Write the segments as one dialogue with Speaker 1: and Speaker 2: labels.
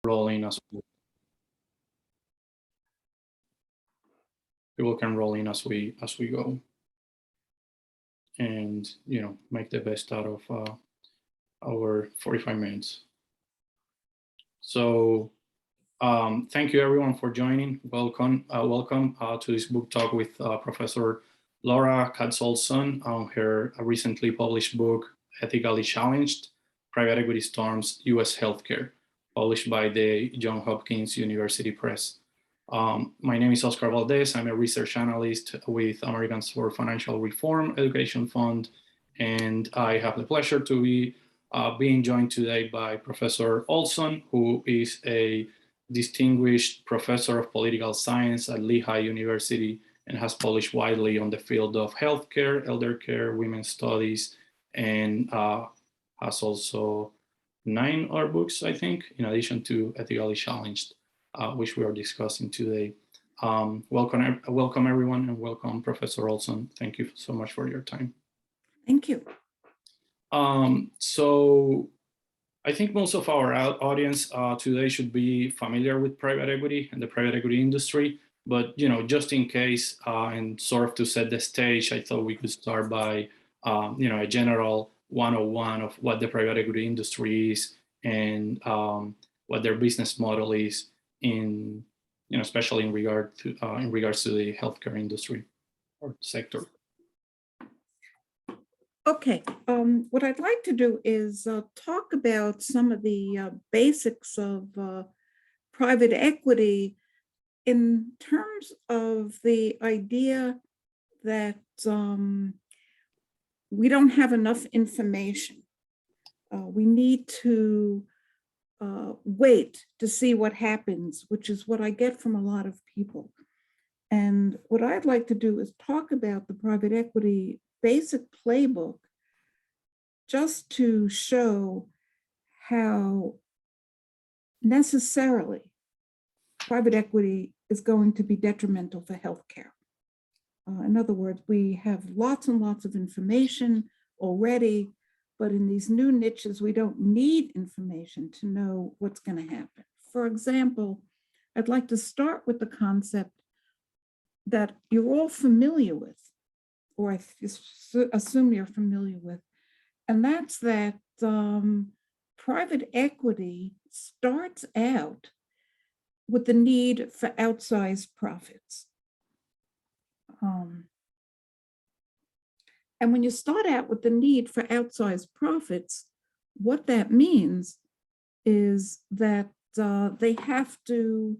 Speaker 1: rolling as people can roll in as we go, and make the best out of our 45 minutes. So thank you everyone for joining. Welcome to this book talk with Professor Laura Katz-Olson on her recently published book, Ethically Challenged: Private Equity Storms U.S. Healthcare, published by the Johns Hopkins University Press. My name is Oscar Valdez. I'm a research analyst with Americans for Financial Reform Education Fund, and I have the pleasure to be being joined today by Professor Olson, who is a distinguished professor of political science at Lehigh University and has published widely on the field of healthcare, elder care, women's studies, and has also 9 other books, I think, in addition to Ethically Challenged, which we are discussing today. Welcome everyone, and welcome Professor Olson. Thank you so much for your time.
Speaker 2: Thank you.
Speaker 1: So I think most of our audience today should be familiar with private equity and the private equity industry, but just in case and sort of to set the stage, I thought we could start by a general 101 of what the private equity industry is and what their business model is in especially in regards to the healthcare industry or sector.
Speaker 2: Okay, what I'd like to do is talk about some of the basics of private equity in terms of the idea that we don't have enough information. We need to wait to see what happens, which is what I get from a lot of people. And what I'd like to do is talk about the private equity basic playbook, just to show how necessarily private equity is going to be detrimental for healthcare. In other words, we have lots and lots of information already, but in these new niches, we don't need information to know what's going to happen. For example, I'd like to start with the concept that you're all familiar with, or I assume you're familiar with, and that's that private equity starts out with the need for outsized profits. And when you start out with the need for outsized profits, what that means is that they have to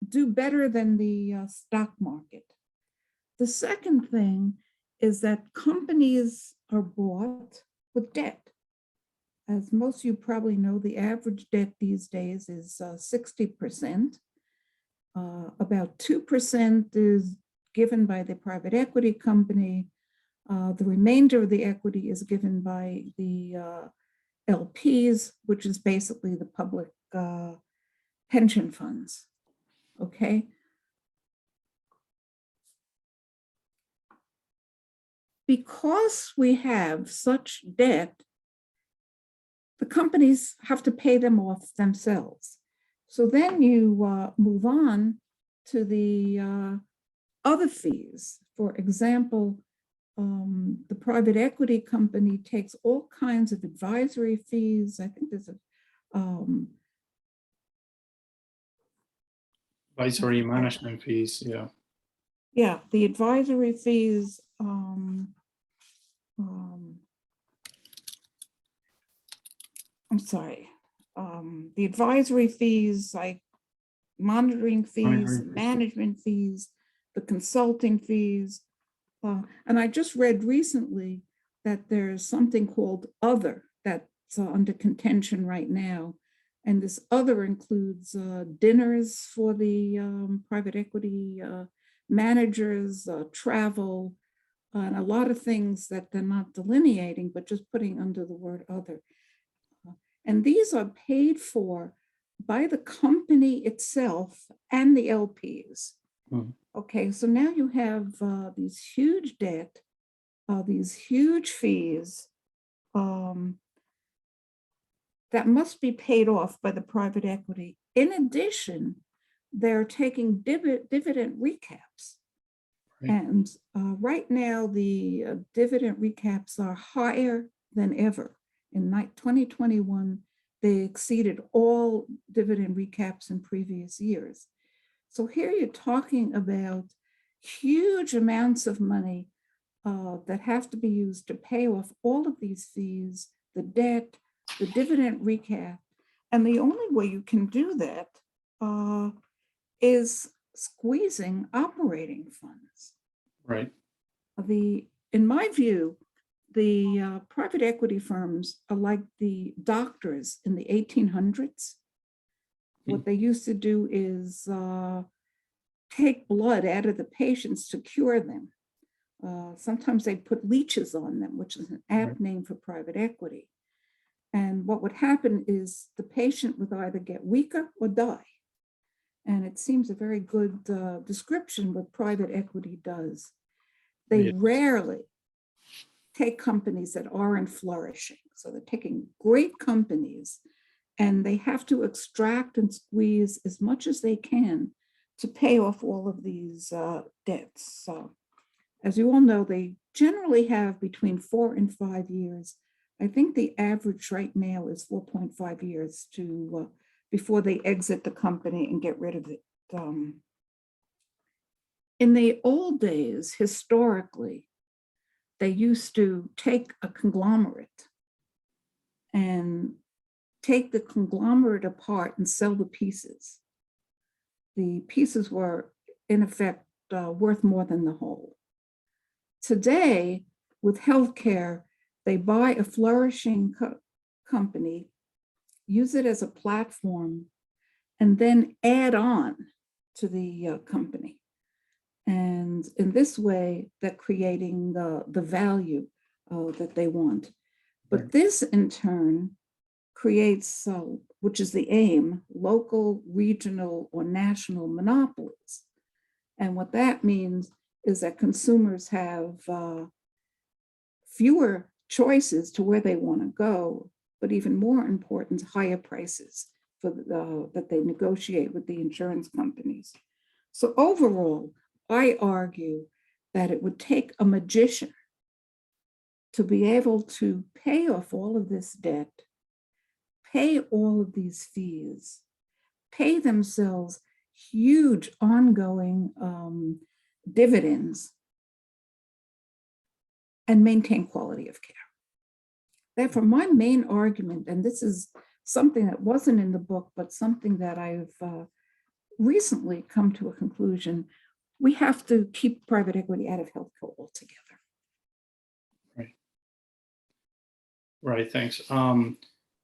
Speaker 2: do better than the stock market. The second thing is that companies are bought with debt. As most of you probably know, the average debt these days is 60%. About 2% is given by the private equity company. The remainder of the equity is given by the LPs, which is basically the public pension funds, okay? Because we have such debt, the companies have to pay them off themselves. So then you move on to the other fees. For example, the private equity company takes all kinds of advisory fees. I think there's a
Speaker 1: advisory management fees, yeah.
Speaker 2: Yeah, the advisory fees. I'm sorry. The advisory fees, like monitoring fees, management fees, the consulting fees. And I just read recently that there's something called other that's under contention right now. And this other includes dinners for the private equity managers, travel, and a lot of things that they're not delineating, but just putting under the word other. And these are paid for by the company itself and the LPs. Okay, so now you have these huge debt, these huge fees, that must be paid off by the private equity. In addition, they're taking dividend recaps.
Speaker 1: Right.
Speaker 2: And right now, the dividend recaps are higher than ever. In 2021, they exceeded all dividend recaps in previous years. So here you're talking about huge amounts of money that have to be used to pay off all of these fees, the debt, the dividend recap. And the only way you can do that is squeezing operating funds.
Speaker 1: Right.
Speaker 2: In my view, the private equity firms are like the doctors in the 1800s. What they used to do is take blood out of the patients to cure them. Sometimes they put leeches on them, which is an apt name for private equity. And what would happen is the patient would either get weaker or die. And it seems a very good description what private equity does. They rarely take companies that aren't flourishing. So they're taking great companies and they have to extract and squeeze as much as they can to pay off all of these debts. So as you all know, they generally have between 4 and 5 years. I think the average right now is 4.5 years to before they exit the company and get rid of it. In the old days, historically, they used to take a conglomerate and take the conglomerate apart and sell the pieces. The pieces were, in effect, worth more than the whole. Today, with healthcare, they buy a flourishing company, use it as a platform, and then add on to the company. And in this way, they're creating the value that they want. But this, in turn, creates, which is the aim, local, regional, or national monopolies. And what that means is that consumers have fewer choices to where they want to go, but even more important, higher prices for that they negotiate with the insurance companies. So overall, I argue that it would take a magician to be able to pay off all of this debt, pay all of these fees, pay themselves huge ongoing dividends, and maintain quality of care. Therefore, my main argument, and this is something that wasn't in the book, but something that I've recently come to a conclusion, we have to keep private equity out of healthcare altogether.
Speaker 1: Right, thanks.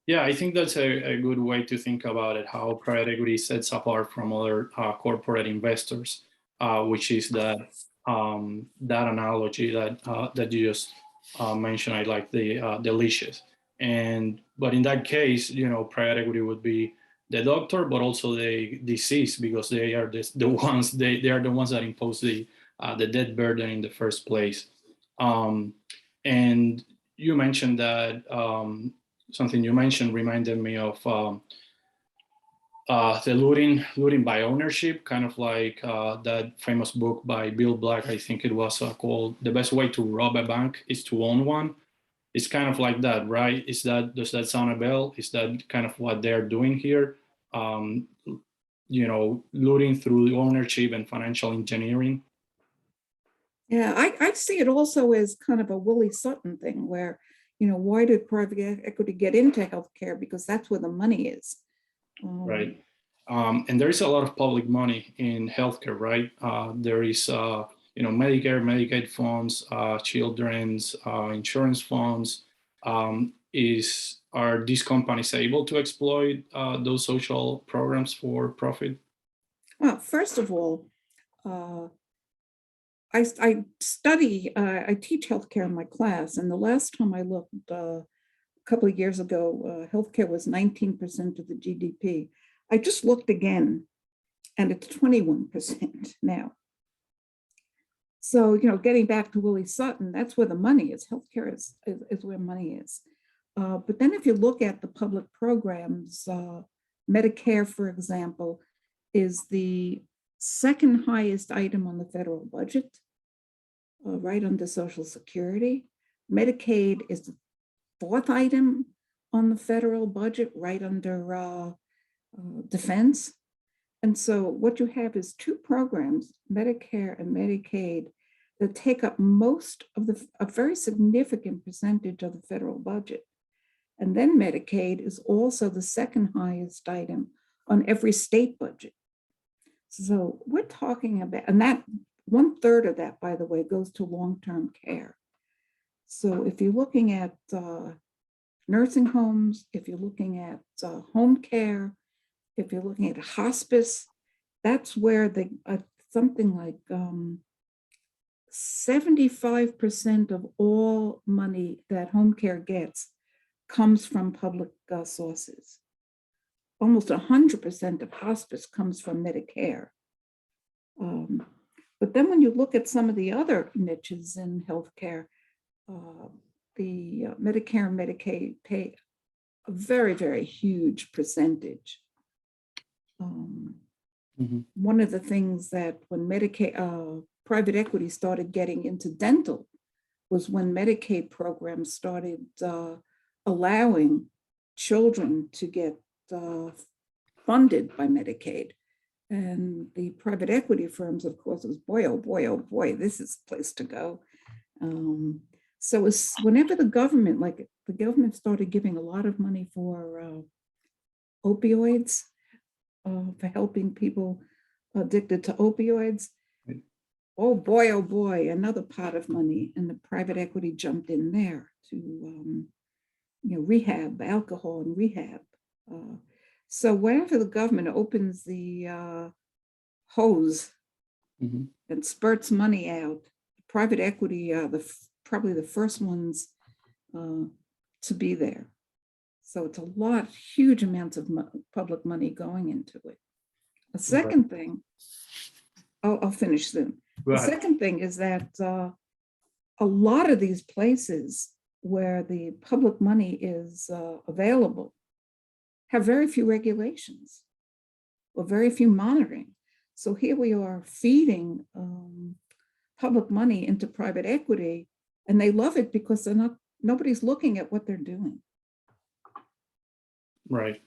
Speaker 1: Yeah, I think that's a good way to think about it, how private equity sets apart from other corporate investors, which is that that analogy that you just mentioned. I like the leashes. But in that case, private equity would be the doctor, but also the deceased, because they are the ones they are the ones that impose the debt burden in the first place. And you mentioned that something you mentioned reminded me of the looting by ownership, kind of like that famous book by Bill Black. I think it was called "The Best Way to Rob a Bank is to Own One." It's kind of like that, right? Does that sound a bell? Is that kind of what they're doing here? Looting through ownership and financial engineering.
Speaker 2: Yeah, I see it also as kind of a Willie Sutton thing where, why did private equity get into healthcare? Because that's where the money is.
Speaker 1: Right. And there is a lot of public money in healthcare, right? There is, Medicare, Medicaid funds, children's insurance funds. Are these companies able to exploit those social programs for profit?
Speaker 2: Well, first of all, I teach healthcare in my class, and the last time I looked a couple of years ago, healthcare was 19% of the GDP. I just looked again, and it's 21% now. So, getting back to Willie Sutton, that's where the money is. Healthcare is where money is. But then if you look at the public programs, Medicare, for example, is the second highest item on the federal budget, right under Social Security. Medicaid is the fourth item on the federal budget, right under defense. And so what you have is two programs, Medicare and Medicaid, that take up most of a very significant percentage of the federal budget. And then Medicaid is also the second highest item on every state budget. So we're talking about, and that 1/3 of that, by the way, goes to long-term care. So if you're looking at nursing homes, if you're looking at home care, if you're looking at hospice, that's where something like 75% of all money that home care gets comes from public sources. Almost 100% of hospice comes from Medicare. But then when you look at some of the other niches in healthcare, the Medicare and Medicaid pay a very, very huge percentage. One of the things that when Medicaid, private equity started getting into dental was when Medicaid programs started allowing children to get funded by Medicaid. And the private equity firms, of course, was boy, oh boy, oh boy, this is the place to go. So whenever the government started giving a lot of money for opioids, for helping people addicted to opioids, oh boy, another pot of money, and the private equity jumped in there to rehab, alcohol and rehab. So whenever the government opens the hose and spurts money out, private equity are probably the first ones to be there. So it's huge amounts of public money going into it. A second thing, I'll finish soon. The second thing is that a lot of these places where the public money is available have very few regulations or very few monitoring. So here we are feeding public money into private equity, and they love it because nobody's looking at what they're doing.
Speaker 1: Right.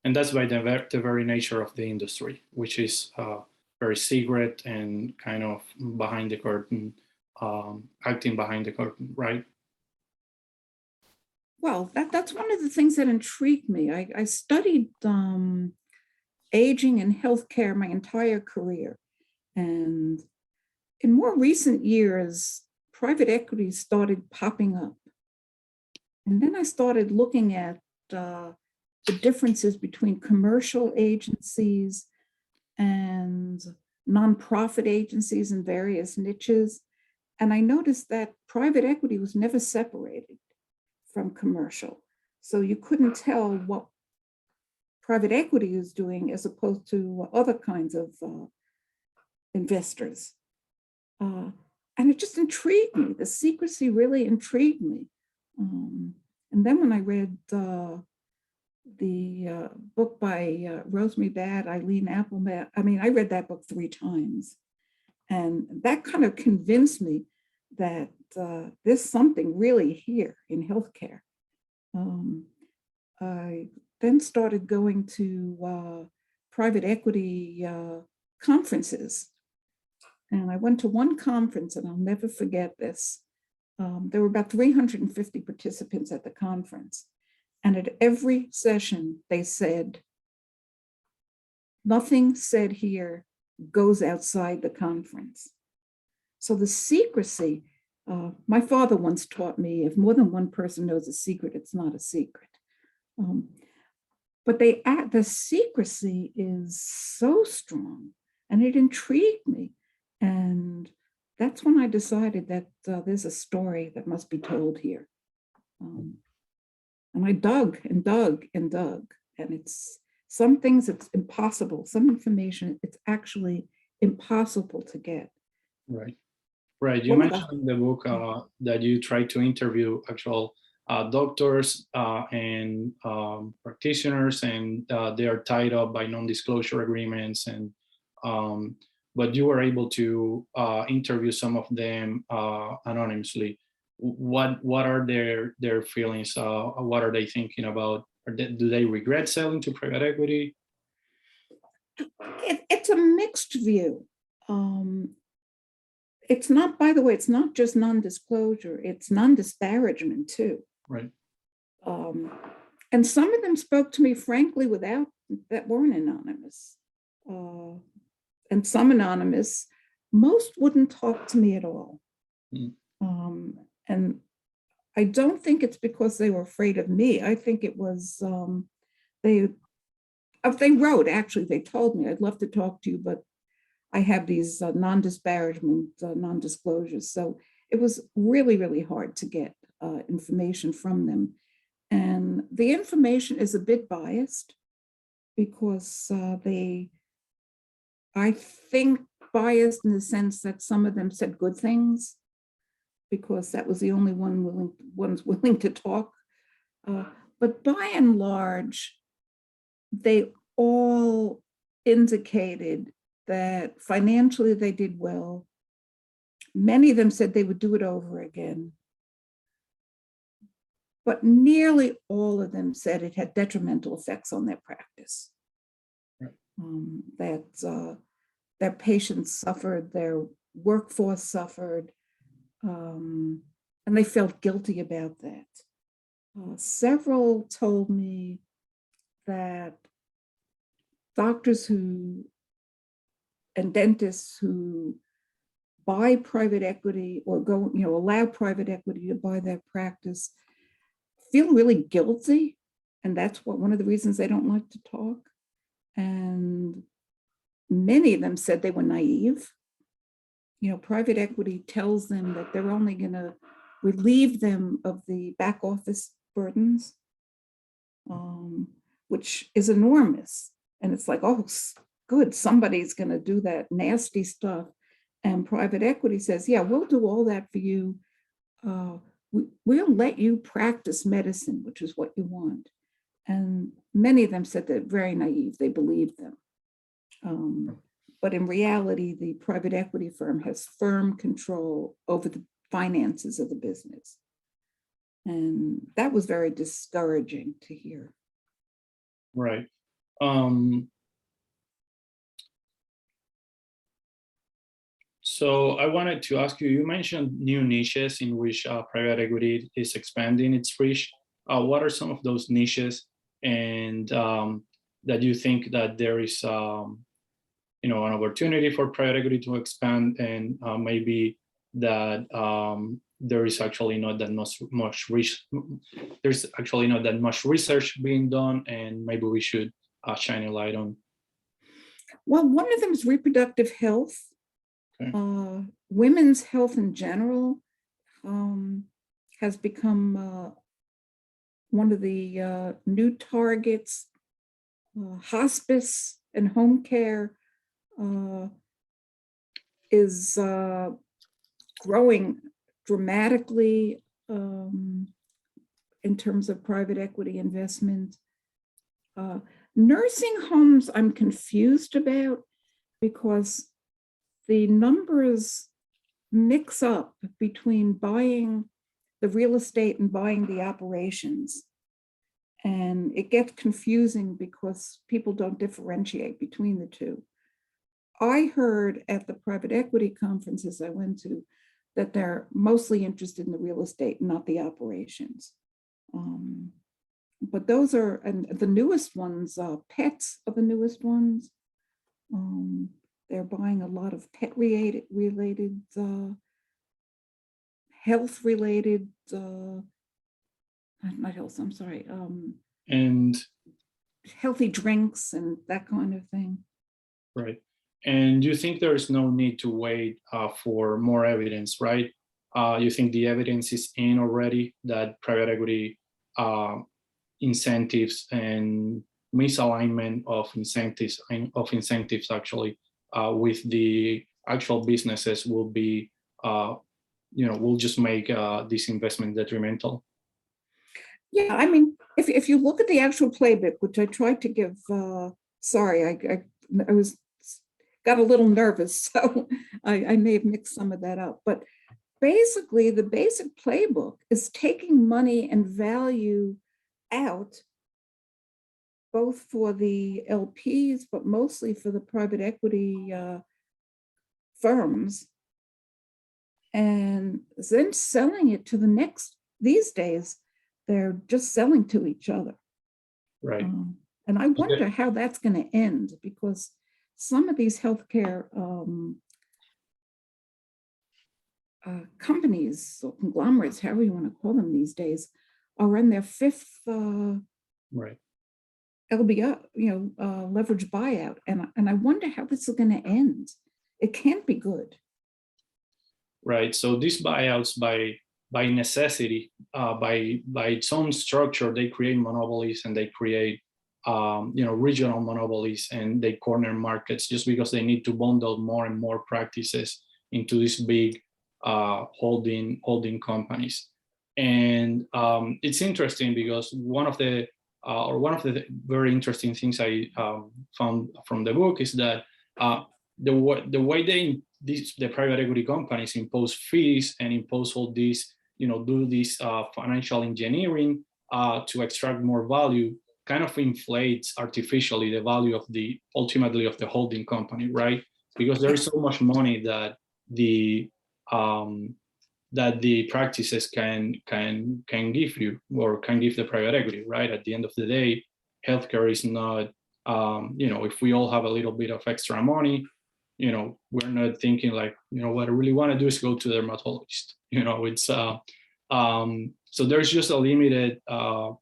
Speaker 1: And that's by the very nature of the industry, which is very secret and kind of behind the curtain, acting behind the curtain, right?
Speaker 2: Well, that's one of the things that intrigued me. I studied aging and healthcare my entire career. And in more recent years, private equity started popping up. And then I started looking at the differences between commercial agencies and nonprofit agencies in various niches. And I noticed that private equity was never separated from commercial. So you couldn't tell what private equity is doing as opposed to other kinds of investors. And it just intrigued me. The secrecy really intrigued me. And then when I read the book by Rosemary Badd, Eileen Applebaum, I read that book 3 times. And that kind of convinced me that there's something really here in healthcare. I then started going to private equity conferences. And I went to one conference, and I'll never forget this. There were about 350 participants at the conference. And at every session, they said, nothing said here goes outside the conference. So the secrecy, my father once taught me, if more than one person knows a secret, it's not a secret. But the secrecy is so strong, and it intrigued me. And that's when I decided that there's a story that must be told here. And I dug and dug and dug, and it's some things it's impossible, some information it's actually impossible to get.
Speaker 1: Right. Right. You mentioned in the book that you tried to interview actual doctors and practitioners, and they are tied up by non-disclosure agreements. And but you were able to interview some of them anonymously. What are their feelings? What are they thinking about? Do they regret selling to private equity?
Speaker 2: It's a mixed view. It's not, by the way, it's not just non-disclosure, it's non-disparagement too.
Speaker 1: Right.
Speaker 2: And some of them spoke to me frankly without, that weren't anonymous. And some anonymous, most wouldn't talk to me at all.
Speaker 1: Mm.
Speaker 2: And I don't think it's because they were afraid of me. I think it was, they wrote, actually, they told me, I'd love to talk to you, but I have these non-disparagement, non-disclosures. So it was really, really hard to get information from them. And the information is a bit biased because I think biased in the sense that some of them said good things because that was the only ones willing to talk. But by and large, they all indicated that financially they did well. Many of them said they would do it over again. But nearly all of them said it had detrimental effects on their practice.
Speaker 1: Right.
Speaker 2: That their patients suffered, their workforce suffered, and they felt guilty about that. Several told me that doctors and dentists who buy private equity or allow private equity to buy their practice feel really guilty. And that's one of the reasons they don't like to talk. And many of them said they were naive. Private equity tells them that they're only going to relieve them of the back office burdens, which is enormous. And it's like, oh, good, somebody's going to do that nasty stuff. And private equity says, yeah, we'll do all that for you. We'll let you practice medicine, which is what you want. And many of them said they're very naive. They believed them. But in reality, the private equity firm has firm control over the finances of the business. And that was very discouraging to hear.
Speaker 1: Right. So I wanted to ask you, you mentioned new niches in which private equity is expanding its reach. What are some of those niches, and that you think that there is an opportunity for private equity to expand, and maybe that there is actually not that much research being done, and maybe we should shine a light on?
Speaker 2: Well, one of them is reproductive health. Okay. Women's health in general has become one of the new targets. Hospice and home care is growing dramatically in terms of private equity investment. Nursing homes, I'm confused about because the numbers mix up between buying the real estate and buying the operations. And it gets confusing because people don't differentiate between the two. I heard at the private equity conferences I went to that they're mostly interested in the real estate, not the operations. But those are, and the newest ones, pets are the newest ones. They're buying a lot of pet related health related, not health, I'm sorry.
Speaker 1: And
Speaker 2: healthy drinks and that kind of thing.
Speaker 1: Right. And you think there's no need to wait for more evidence, right? You think the evidence is in already that private equity incentives and misalignment of incentives actually with the actual businesses will be, will just make this investment detrimental?
Speaker 2: Yeah, I mean, if you look at the actual playbook, which I tried to give, sorry, I was got a little nervous, so I may have mixed some of that up. But basically, the basic playbook is taking money and value out, both for the LPs, but mostly for the private equity firms, and then selling it to the next. These days, they're just selling to each other.
Speaker 1: Right.
Speaker 2: And I wonder how that's going to end, because some of these healthcare companies or conglomerates, however you want to call them these days, are in their fifth
Speaker 1: right.
Speaker 2: LBO, leverage buyout, and I wonder how this is going to end. It can't be good.
Speaker 1: Right. So these buyouts, by necessity, by its own structure, they create monopolies, and they create regional monopolies, and they corner markets just because they need to bundle more and more practices into these big holding companies. And it's interesting because one of the very interesting things I found from the book is that the way the private equity companies impose fees and impose all these, do this financial engineering to extract more value, kind of inflates artificially the value of ultimately of the holding company, right? Because there is so much money that the practices can give you, or can give the private equity, right? At the end of the day, healthcare is not, if we all have a little bit of extra money, we're not thinking like, what I really want to do is go to the dermatologist. It's so there's just a limited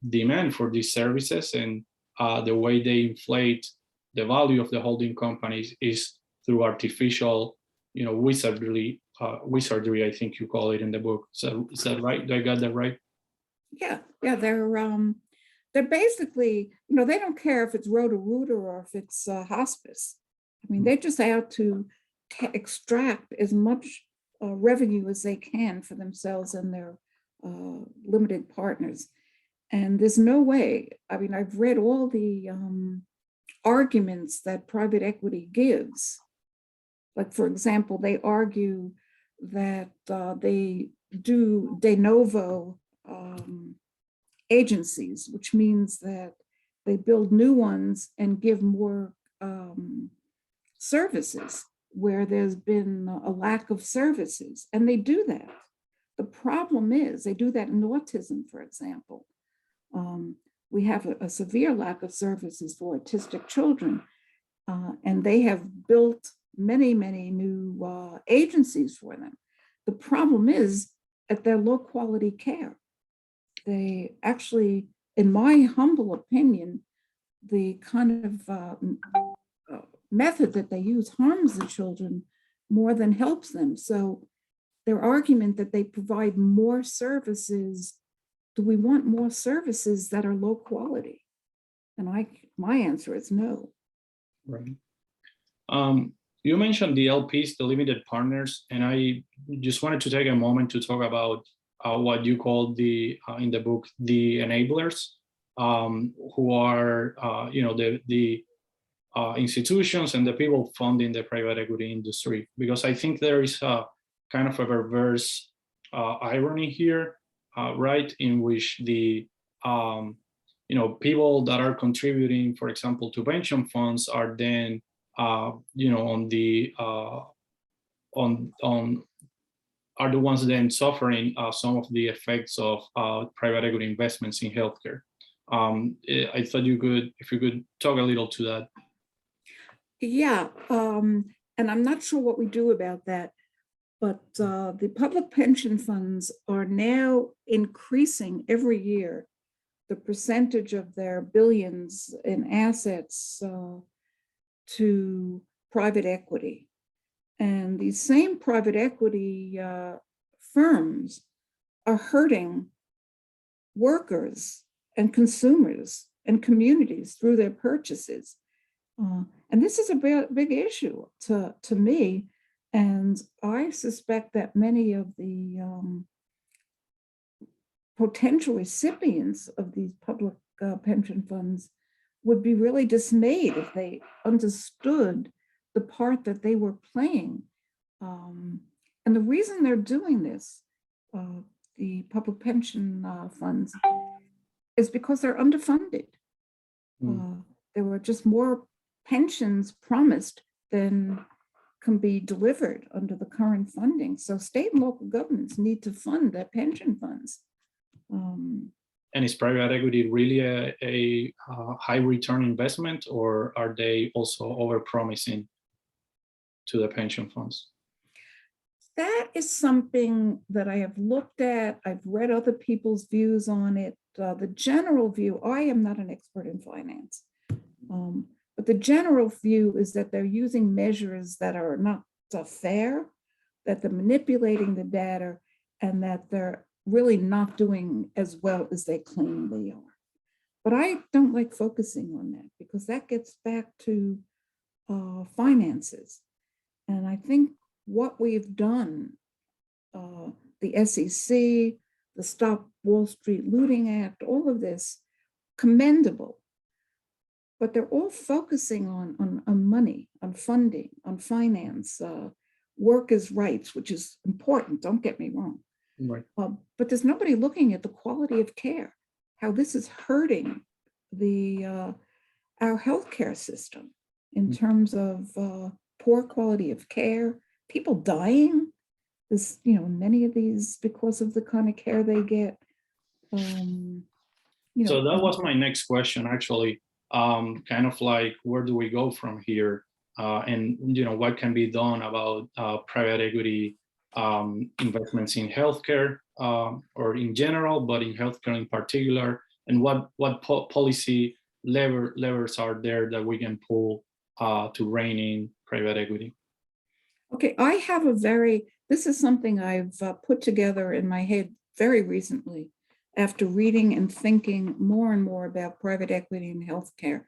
Speaker 1: demand for these services, and the way they inflate the value of the holding companies is through artificial, wizardry, I think you call it in the book. So is that right? Do I got that right?
Speaker 2: Yeah, they're basically, they don't care if it's Roto-Rooter or if it's hospice. I mean, they're just out to extract as much revenue as they can for themselves and their limited partners. And there's no way, I mean, I've read all the arguments that private equity gives. Like, for example, they argue that they do de novo agencies, which means that they build new ones and give more services where there's been a lack of services. And they do that. The problem is they do that in autism, for example. We have a severe lack of services for autistic children, and they have built many, many new agencies for them. The problem is that they're low quality care. They actually, in my humble opinion, the kind of method that they use harms the children more than helps them. So their argument that they provide more services, do we want more services that are low quality? And my answer is no.
Speaker 1: Right. You mentioned the LPs, the limited partners, and I just wanted to take a moment to talk about what you call in the book, the enablers, who are the institutions and the people funding the private equity industry. Because I think there is a kind of a reverse irony here, right, in which the people that are contributing, for example, to pension funds are then are the ones then suffering some of the effects of private equity investments in healthcare. I thought if you could talk a little to that.
Speaker 2: Yeah, and I'm not sure what we do about that, but the public pension funds are now increasing every year the percentage of their billions in assets to private equity. And these same private equity firms are hurting workers and consumers and communities through their purchases. And this is a big issue to me. And I suspect that many of the potential recipients of these public pension funds would be really dismayed if they understood the part that they were playing. And the reason they're doing this, the public pension funds, is because they're underfunded. There were just more pensions promised than can be delivered under the current funding. So state and local governments need to fund their pension funds.
Speaker 1: And is private equity really a high return investment, or are they also overpromising to the pension funds?
Speaker 2: That is something that I have looked at. I've read other people's views on it. The general view, I am not an expert in finance, but the general view is that they're using measures that are not fair, that they're manipulating the data, and that they're really not doing as well as they claim they are. But I don't like focusing on that because that gets back to finances. And I think what we've done, the SEC, the Stop Wall Street Looting Act, all of this, commendable. But they're all focusing on money, on funding, on finance, workers' rights, which is important, don't get me wrong.
Speaker 1: Right.
Speaker 2: But there's nobody looking at the quality of care, how this is hurting our healthcare system in terms of poor quality of care, people dying. This, many of these because of the kind of care they get.
Speaker 1: So that was my next question, actually. Kind of like, where do we go from here? And what can be done about private equity investments in healthcare or in general, but in healthcare in particular, and what policy levers are there that we can pull to rein in private equity?
Speaker 2: Okay, I have this is something I've put together in my head very recently after reading and thinking more and more about private equity in healthcare.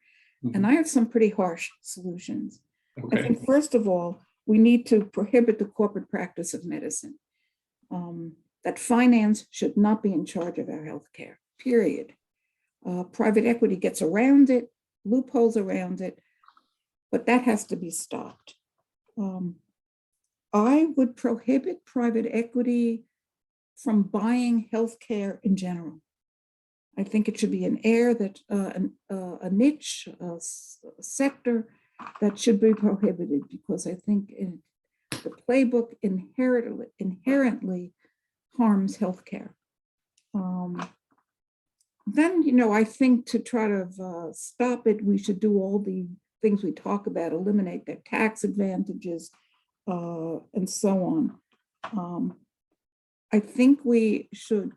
Speaker 2: And I have some pretty harsh solutions. Okay. I think, first of all, we need to prohibit the corporate practice of medicine. That finance should not be in charge of our healthcare, period. Private equity gets around it, loopholes around it, but that has to be stopped. I would prohibit private equity from buying healthcare in general. I think it should be an area that a niche, a sector that should be prohibited, because I think the playbook inherently harms healthcare. Then, I think to try to stop it, we should do all the things we talk about, eliminate their tax advantages, and so on. I think we should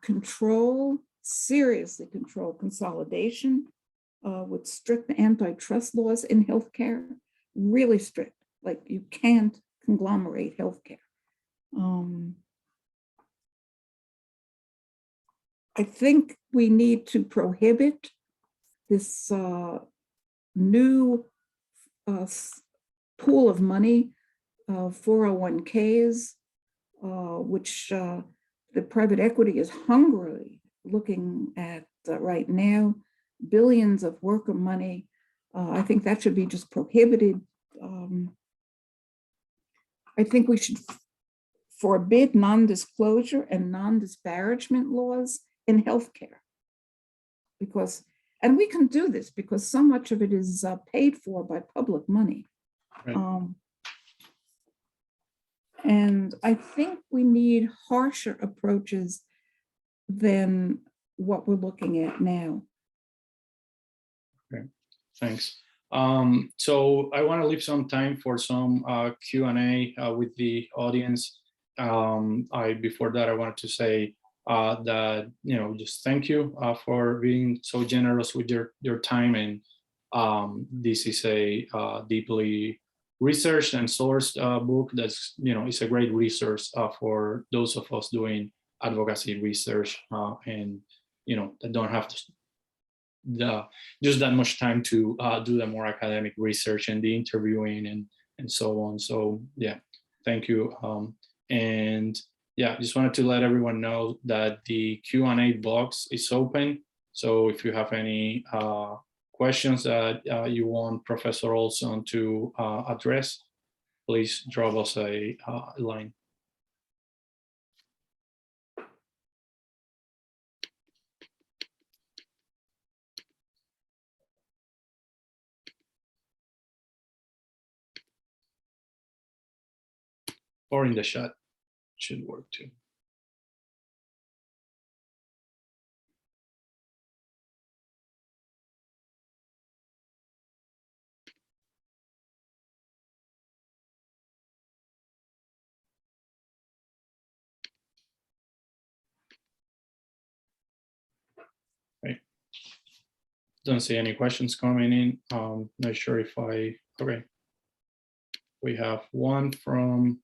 Speaker 2: seriously control consolidation with strict antitrust laws in healthcare, really strict, like you can't conglomerate healthcare. I think we need to prohibit this new pool of money, 401ks, which the private equity is hungrily looking at right now, billions of worker money. I think that should be just prohibited. I think we should forbid non-disclosure and non-disparagement laws in healthcare, and we can do this because so much of it is paid for by public money. Right. And I think we need harsher approaches than what we're looking at now.
Speaker 1: Okay, thanks. So I want to leave some time for some Q&A with the audience. Before that, I wanted to say that, just thank you for being so generous with your time. And this is a deeply researched and sourced book that's, it's a great resource for those of us doing advocacy research and, that don't have just that much time to do the more academic research and the interviewing and so on. So yeah, thank you. And Yeah, just wanted to let everyone know that the Q&A box is open. So if you have any questions that you want Professor Olson to address, please drop us a line. Or in the chat, should work too. Right. Don't see any questions coming in. Not sure if okay. We have one from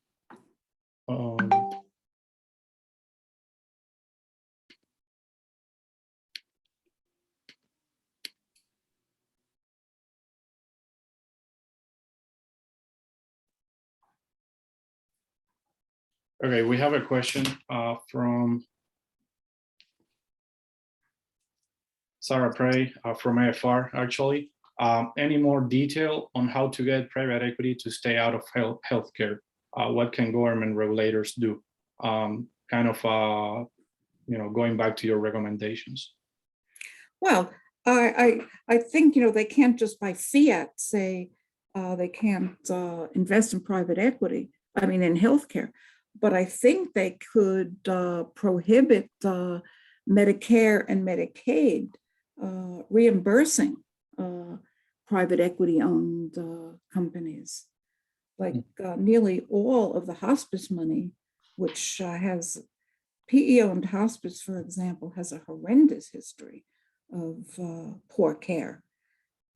Speaker 1: okay, we have a question from Sarah Prey from AFR, actually. Any more detail on how to get private equity to stay out of healthcare? What can government regulators do? Kind of, going back to your recommendations.
Speaker 2: Well, I think, they can't just by fiat say they can't invest in private equity, in healthcare, but I think they could prohibit Medicare and Medicaid reimbursing private equity owned companies. Like nearly all of the hospice money, which has PE-owned hospice, for example, has a horrendous history of poor care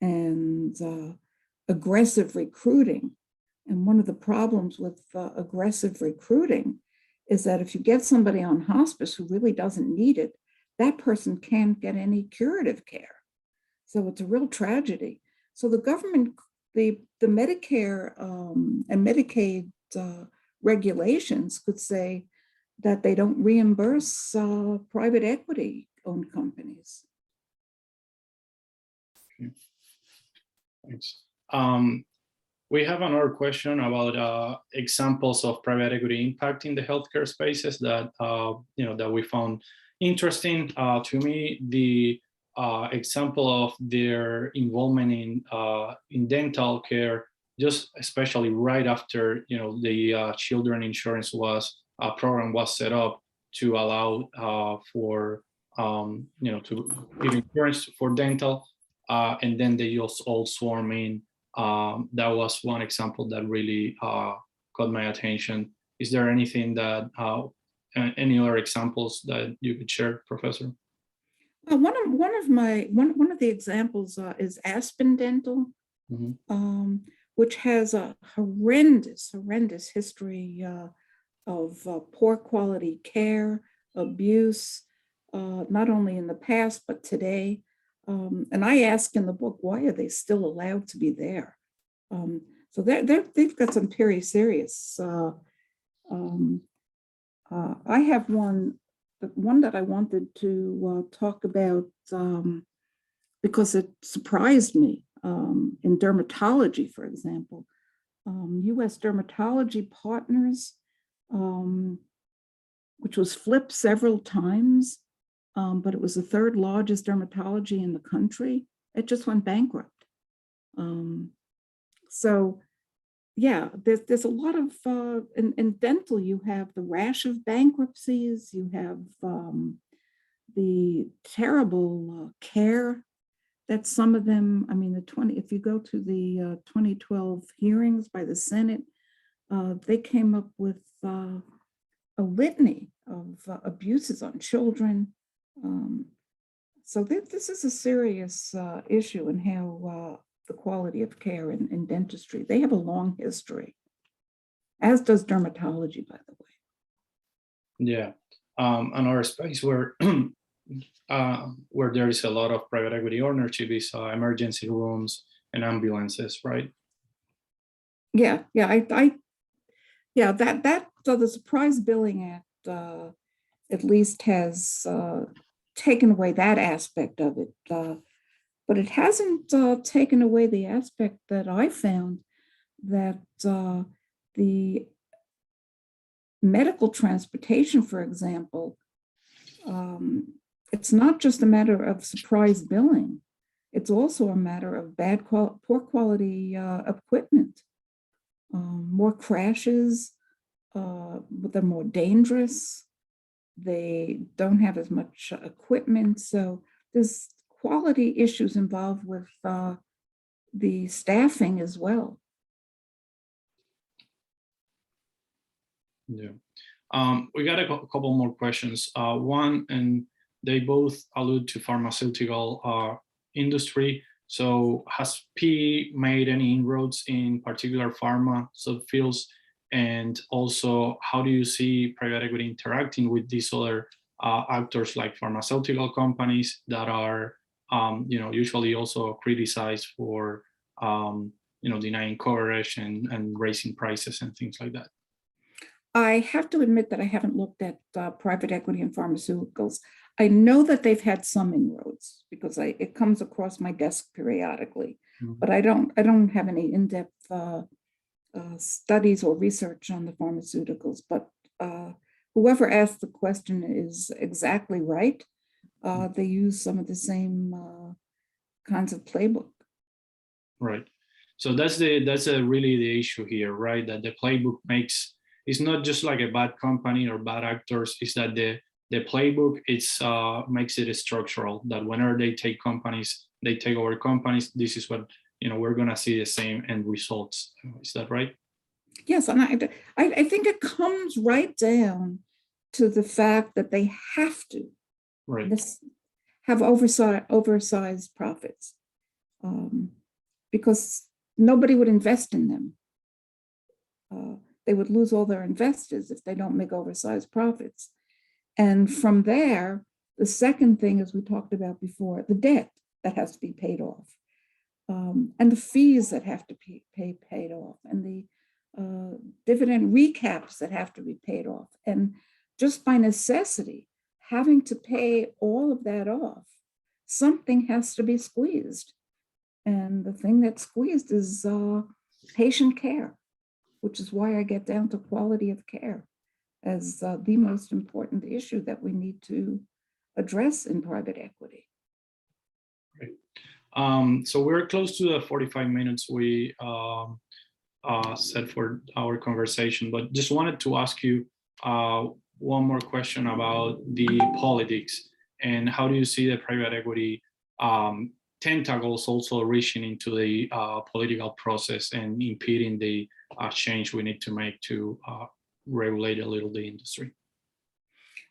Speaker 2: and aggressive recruiting. And one of the problems with aggressive recruiting is that if you get somebody on hospice who really doesn't need it, that person can't get any curative care. So it's a real tragedy. So the government, the Medicare and Medicaid regulations could say that they don't reimburse private equity owned companies.
Speaker 1: Okay. Thanks. We have another question about examples of private equity impact in the healthcare spaces that that we found interesting. To me, the example of their involvement in dental care, just especially right after the children insurance program was set up to allow for to give insurance for dental, and then they just all swarm in. That was one example that really caught my attention. Is there anything that any other examples that you could share, Professor?
Speaker 2: One of the examples is Aspen Dental, which has a horrendous history of poor quality care, abuse, not only in the past but today. And I ask in the book, why are they still allowed to be there? So they've got some very serious. I have one that I wanted to talk about because it surprised me in dermatology, for example. U.S. Dermatology Partners, which was flipped several times, but it was the third largest dermatology in the country. It just went bankrupt. So yeah, there's a lot of, in dental, you have the rash of bankruptcies, you have the terrible care that some of them, if you go to the 2012 hearings by the Senate, they came up with a litany of abuses on children. So this is a serious issue in how the quality of care in dentistry. They have a long history, as does dermatology, by the way.
Speaker 1: Yeah, another space where where there is a lot of private equity ownership is emergency rooms and ambulances, right?
Speaker 2: Yeah, the surprise billing act at least has taken away that aspect of it. But it hasn't taken away the aspect that I found that the medical transportation, for example, it's not just a matter of surprise billing. It's also a matter of poor quality equipment, more crashes, they're more dangerous. They don't have as much equipment. So there's quality issues involved with the staffing as well.
Speaker 1: Yeah. We got a couple more questions. One, and they both allude to pharmaceutical industry. So has PE made any inroads in particular pharma subfields? And also, how do you see private equity interacting with these other actors like pharmaceutical companies that are, usually also criticized for, denying coverage and raising prices and things like that?
Speaker 2: I have to admit that I haven't looked at private equity and pharmaceuticals. I know that they've had some inroads because it comes across my desk periodically, but I don't have any in-depth studies or research on the pharmaceuticals. But whoever asked the question is exactly right. They use some of the same kinds of playbook.
Speaker 1: Right. So that's really the issue here, right? That the playbook it's not just like a bad company or bad actors. It's that the playbook makes it structural. That whenever they take over companies. This is what we're gonna see the same end results. Is that right?
Speaker 2: Yes, and I think it comes right down to the fact that they have to have oversized profits, because nobody would invest in them. They would lose all their investors if they don't make oversized profits. And from there, the second thing, as we talked about before, the debt that has to be paid off, and the fees that have to be paid off, and the dividend recaps that have to be paid off. And just by necessity, having to pay all of that off, something has to be squeezed. And the thing that's squeezed is patient care, which is why I get down to quality of care as the most important issue that we need to address in private equity.
Speaker 1: Great. So we're close to the 45 minutes we set for our conversation, but just wanted to ask you one more question about the politics and how do you see the private equity tentacles also reaching into the political process and impeding the change we need to make to regulate a little the industry?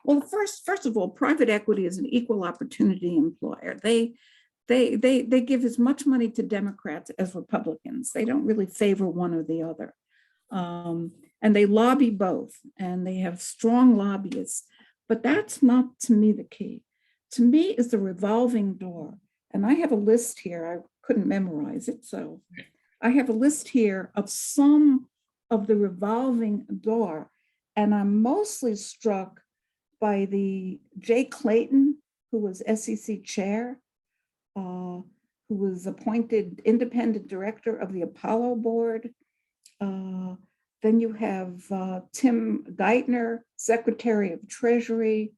Speaker 2: Well, first of all, private equity is an equal opportunity employer. They give as much money to Democrats as Republicans. They don't really favor one or the other. And they lobby both, and they have strong lobbyists. But that's not, to me, the key. To me, is the revolving door. And I have a list here. I couldn't memorize it, so I have a list here of some of the revolving door. And I'm mostly struck by the Jay Clayton, who was SEC chair, who was appointed independent director of the Apollo board. Then you have Tim Geithner, Secretary of Treasury,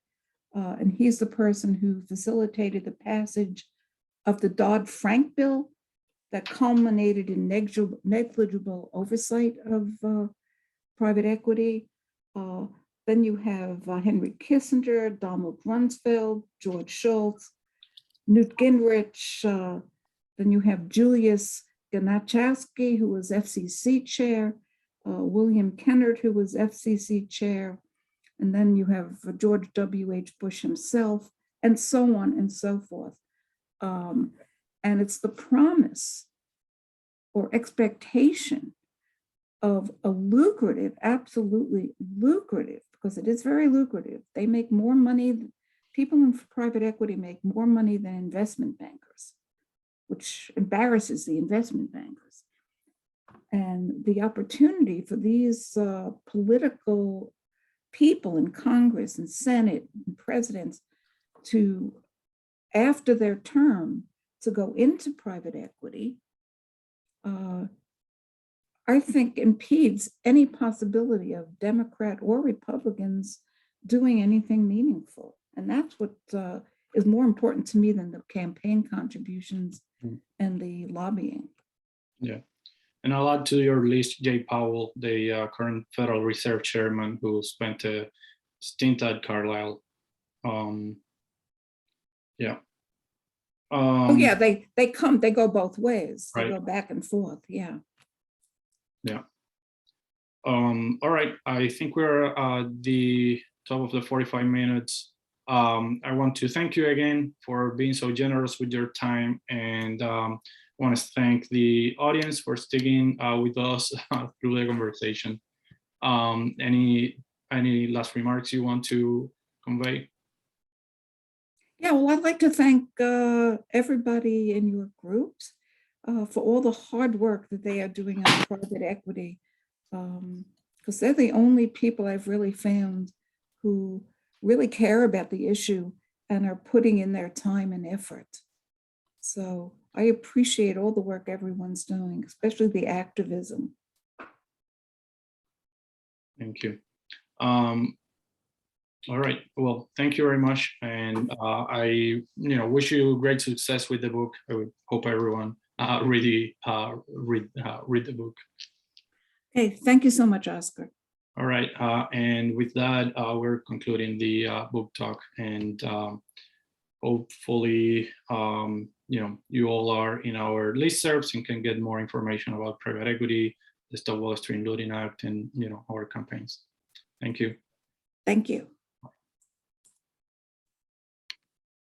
Speaker 2: and he's the person who facilitated the passage of the Dodd-Frank bill that culminated in negligible oversight of private equity. Then you have Henry Kissinger, Donald Rumsfeld, George Shultz, Newt Gingrich. Then you have Julius Genachowski, who was FCC chair, William Kennard, who was FCC chair, and then you have George W.H. Bush himself, and so on and so forth. And it's the promise or expectation of a lucrative, absolutely lucrative, because it is very lucrative. They make more money, people in private equity make more money than investment bankers, which embarrasses the investment bankers. And the opportunity for these political people in Congress and Senate and presidents to, after their term, to go into private equity, I think impedes any possibility of Democrat or Republicans doing anything meaningful. And that's what is more important to me than the campaign contributions and the lobbying.
Speaker 1: Yeah. And I'll add to your list Jay Powell, the current Federal Reserve Chairman, who spent a stint at Carlyle. Yeah.
Speaker 2: Oh yeah, they go both ways. They
Speaker 1: Right.
Speaker 2: go back and forth. Yeah.
Speaker 1: Yeah. All right. I think we're at the top of the 45 minutes. I want to thank you again for being so generous with your time, and want to thank the audience for sticking with us through the conversation. Any last remarks you want to convey?
Speaker 2: Yeah, well, I'd like to thank everybody in your groups for all the hard work that they are doing on private equity, because they're the only people I've really found who really care about the issue and are putting in their time and effort. So I appreciate all the work everyone's doing, especially the activism.
Speaker 1: Thank you. All right. Well, thank you very much, and I, wish you great success with the book. I would hope everyone really read the book.
Speaker 2: Hey, thank you so much, Oscar.
Speaker 1: All right. And with that, we're concluding the book talk, and hopefully, you all are in our listservs and can get more information about private equity, the Stop Wall Street Looting Act, and our campaigns. Thank you.
Speaker 2: Thank you.